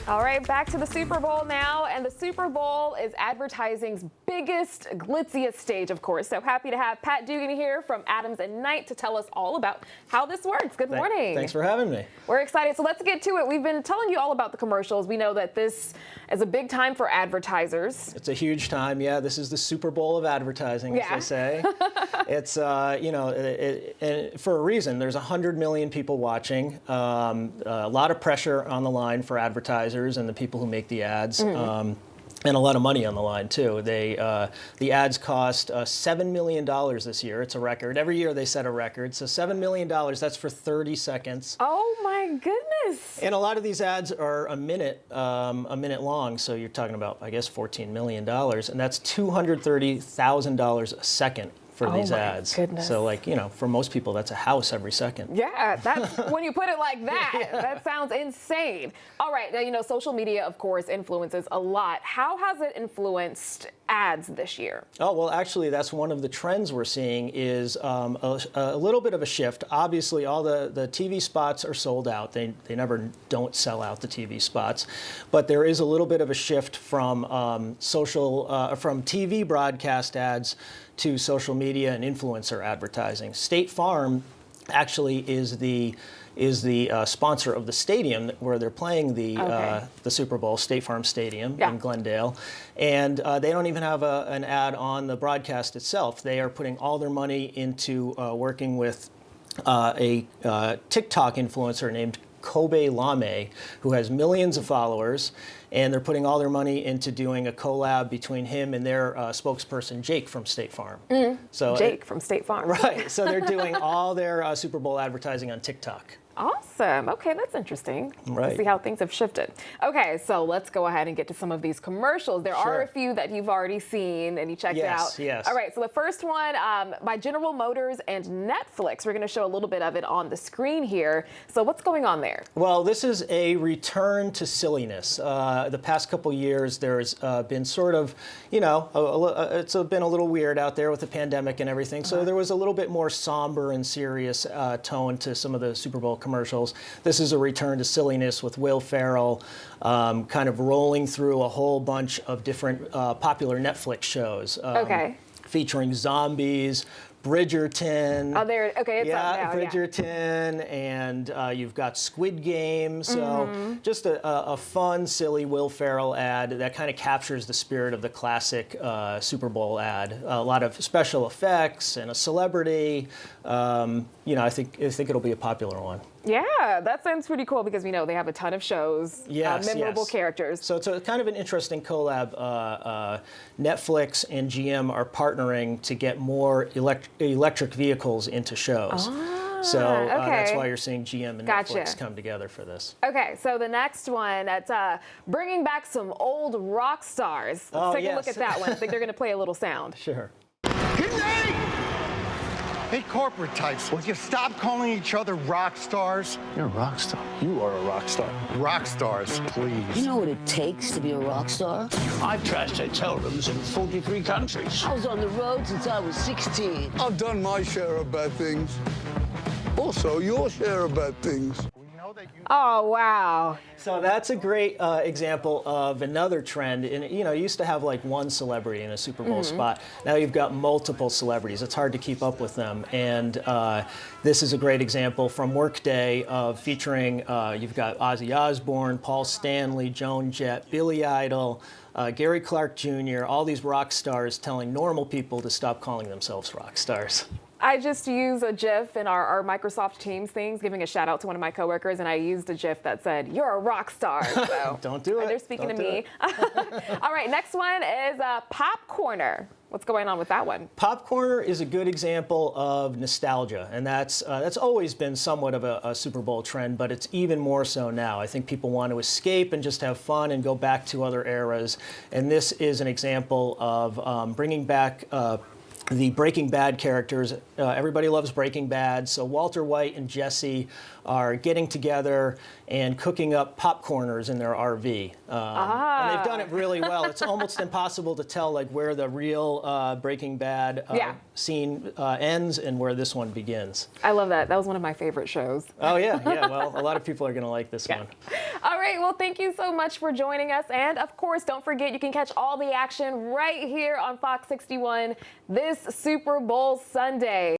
All right, back to the Super Bowl now, and the Super Bowl is advertising's biggest, glitziest stage, of course. So happy to have Pat Dugan here from Adams and Knight to tell us all about how this works. Good morning. Thanks for having me. We're excited. So let's get to it. We've been telling you all about the commercials. We know that this is a big time for advertisers. It's a huge time. Yeah, this is the Super Bowl of advertising, as they say. It's, for a reason. There's 100 million people watching. A lot of pressure on the line for advertisers and the people who make the ads. And a lot of money on the line, too. The ads cost $7 million this year. It's a record. Every year they set a record. So $7 million, that's for 30 seconds. Oh, my goodness. And a lot of these ads are a minute long. So you're talking about, I guess, $14 million. And that's $230,000 a second for these ads. Goodness. So, for most people, that's a house every second. Yeah, that's when you put it like that, that sounds insane. All right, now, social media, of course, influences a lot. How has it influenced ads this year? Oh, well, actually, that's one of the trends we're seeing is a little bit of a shift. Obviously, all the TV spots are sold out. They never don't sell out the TV spots. But there is a little bit of a shift from from TV broadcast ads to social media and influencer advertising. State Farm actually is the sponsor of the stadium where they're playing the Super Bowl, State Farm Stadium in Glendale. And they don't even have an ad on the broadcast itself. They are putting all their money into working with a TikTok influencer named Kobe Lame, who has millions of followers, and they're putting all their money into doing a collab between him and their spokesperson, Jake from State Farm. So Jake from State Farm. Right. So they're doing all their Super Bowl advertising on TikTok. Awesome. Okay, that's interesting. Right. To see how things have shifted. Okay, so let's go ahead and get to some of these commercials. There are a few that you've already seen and you checked out. Yes. All right, so the first one by General Motors and Netflix. We're going to show a little bit of it on the screen here. So what's going on there? Well, this is a return to silliness. The past couple years, there's been sort of, it's been a little weird out there with the pandemic and everything. So there was a little bit more somber and serious tone to some of the Super Bowl commercials. This is a return to silliness with Will Ferrell kind of rolling through a whole bunch of different popular Netflix shows. Featuring zombies, Bridgerton. Oh, there. Okay, it's up now. Bridgerton, and you've got Squid Game. So just a fun, silly Will Ferrell ad that kind of captures the spirit of the classic Super Bowl ad. A lot of special effects and a celebrity. I think it'll be a popular one. Yeah, that sounds pretty cool because we know they have a ton of shows, memorable characters. So it's a kind of an interesting collab. Netflix and GM are partnering to get more electric vehicles into shows. So that's why you're seeing GM and Netflix come together for this. Okay, so the next one, that's bringing back some old rock stars. Let's take a look at that one. I think they're going to play a little sound. Sure. Good night! Hey, corporate types, will you stop calling each other rock stars? You're a rock star. You are a rock star. Rock stars, please. You know what it takes to be a rock star? I've trashed hotel rooms in 43 countries. I was on the road since I was 16. I've done my share of bad things. Also, your share of bad things. Oh, wow. So that's a great example of another trend. You used to have like one celebrity in a Super Bowl spot. Now you've got multiple celebrities. It's hard to keep up with them. And this is a great example from Workday of featuring, you've got Ozzy Osbourne, Paul Stanley, Joan Jett, Billy Idol, Gary Clark Jr., all these rock stars telling normal people to stop calling themselves rock stars. I just used a GIF in our Microsoft Teams things, giving a shout out to one of my coworkers, and I used a GIF that said, "You're a rock star." So don't do it. They're speaking to me. All right, next one is Popcorner. What's going on with that one? Popcorner is a good example of nostalgia, and that's always been somewhat of a Super Bowl trend, but it's even more so now. I think people want to escape and just have fun and go back to other eras, and this is an example of bringing back the Breaking Bad characters. Everybody loves Breaking Bad, so Walter White and Jesse are getting together and cooking up popcorners in their RV. And they've done it really well. It's almost impossible to tell like where the real Breaking Bad scene ends and where this one begins. I love that. That was one of my favorite shows. Oh, yeah. Well, a lot of people are going to like this one. All right. Well, thank you so much for joining us. And of course, don't forget you can catch all the action right here on Fox 61 this Super Bowl Sunday.